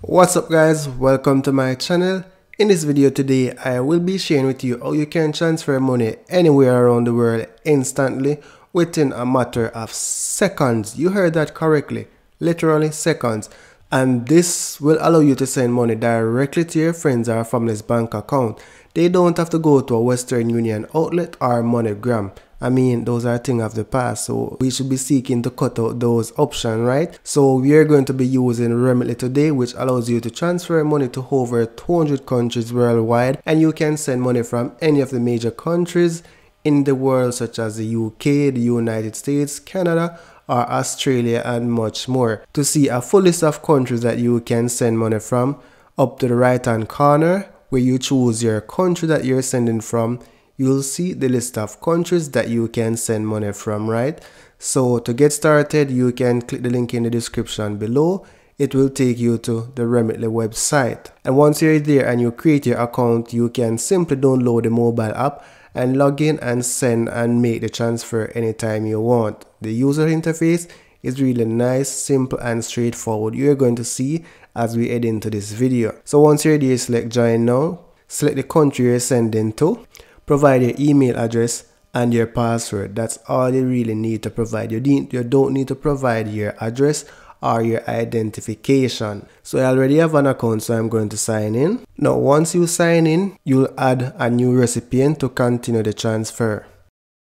What's up guys, welcome to my channel. In this video today I will be sharing with you how you can transfer money anywhere around the world instantly within a matter of seconds. You heard that correctly, literally seconds. And this will allow you to send money directly to your friends or family's bank account. They don't have to go to a Western Union outlet or MoneyGram. I mean, those are things of the past, so we should be seeking to cut out those options, right? So we are going to be using Remitly today, which allows you to transfer money to over 200 countries worldwide, and you can send money from any of the major countries in the world, such as the UK, the United States, Canada, or Australia, and much more. To see a full list of countries that you can send money from, up to the right hand corner, where you choose your country that you're sending from, you'll see the list of countries that you can send money from, right? So to get started, you can click the link in the description below. It will take you to the Remitly website. And once you're there and you create your account, you can simply download the mobile app and log in and send and make the transfer anytime you want. The user interface is really nice, simple and straightforward. You're going to see as we head into this video. So once you're there, select join now, select the country you're sending to, provide your email address and your password. That's all you really need to provide. You don't need to provide your address or your identification. So I already have an account, so I'm going to sign in. Now once you sign in, you'll add a new recipient to continue the transfer.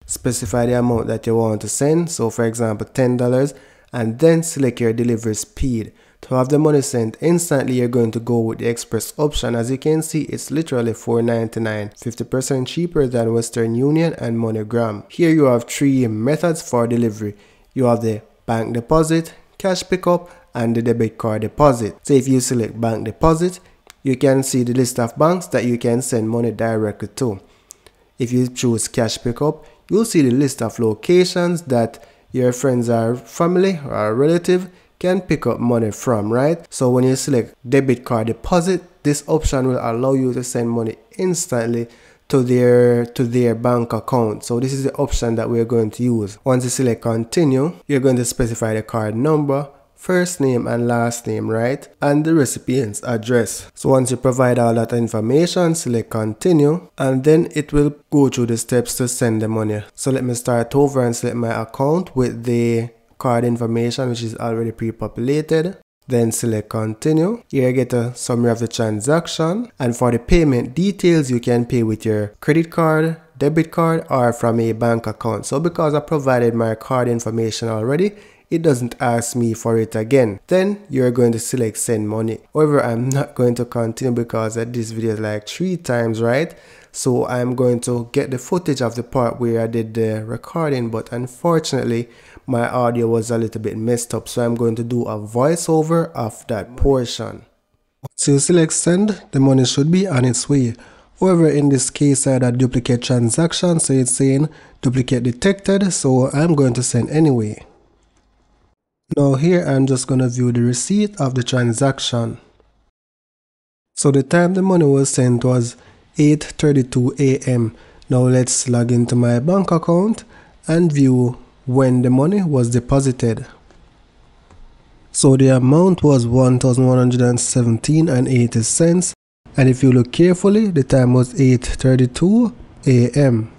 Specify the amount that you want to send, so for example $10, and then select your delivery speed. To have the money sent instantly, you're going to go with the express option. As you can see, it's literally $4.99, 50% cheaper than Western Union and MoneyGram. Here you have three methods for delivery. You have the bank deposit, cash pickup, and the debit card deposit. So if you select bank deposit, you can see the list of banks that you can send money directly to. If you choose cash pickup, you'll see the list of locations that your friends or family or relative can pick up money from, right? So when you select debit card deposit, this option will allow you to send money instantly to their bank account. So this is the option that we're going to use. Once you select continue, you're going to specify the card number, first name and last name, right? And the recipient's address. So once you provide all that information, select continue, and then it will go through the steps to send the money. So let me start over and select my account with the card information, which is already pre-populated. Then select continue. Here you get a summary of the transaction, and for the payment details, you can pay with your credit card, debit card, or from a bank account. So because I provided my card information already, it doesn't ask me for it again. Then you're going to select send money. However, I'm not going to continue because this video is like 3 times, right? So I'm going to get the footage of the part where I did the recording, but unfortunately my audio was a little bit messed up, so I'm going to do a voiceover of that portion. Once you select send, the money should be on its way. However, in this case I had a duplicate transaction, so it's saying duplicate detected, so I'm going to send anyway. Now here I'm just going to view the receipt of the transaction. So the time the money was sent was 8:32 a.m. Now let's log into my bank account and view when the money was deposited. So the amount was $1,117.80, and if you look carefully, the time was 8:32 a.m.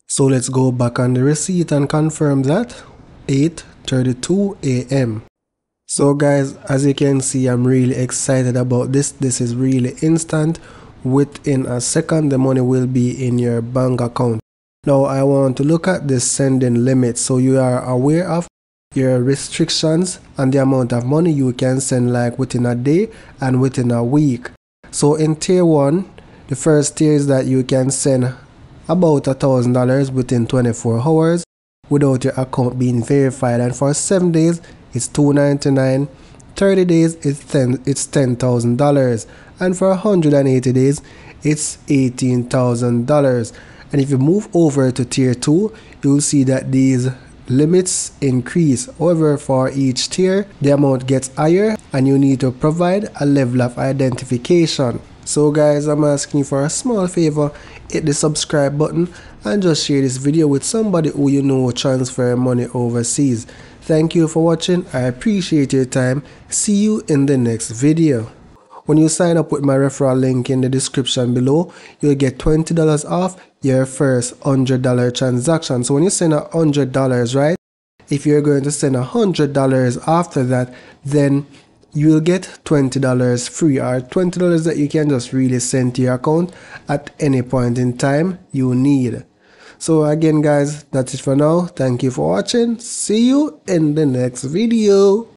So let's go back on the receipt and confirm that 8:32 a.m. So guys, as you can see, I'm really excited about this. This is really instant. Within a second, the money will be in your bank account. Now I want to look at the sending limit, so you are aware of your restrictions and the amount of money you can send, like within a day and within a week. So in tier 1, the first tier is that you can send about $1,000 within 24 hours without your account being verified, and for 7 days it's $2.99, 30 days it's $10,000, and for 180 days it's $18,000. And if you move over to tier 2, you'll see that these limits increase. However, for each tier the amount gets higher and you need to provide a level of identification. So guys, I'm asking for a small favor. Hit the subscribe button and just share this video with somebody who you know transfer money overseas. Thank you for watching. I appreciate your time. See you in the next video. When you sign up with my referral link in the description below, you'll get $20 off your first $100 transaction. So when you send $100, right? If you're going to send $100 after that, then you will get $20 free, or $20 that you can just really send to your account at any point in time you need. So again guys, that's it for now. Thank you for watching. See you in the next video.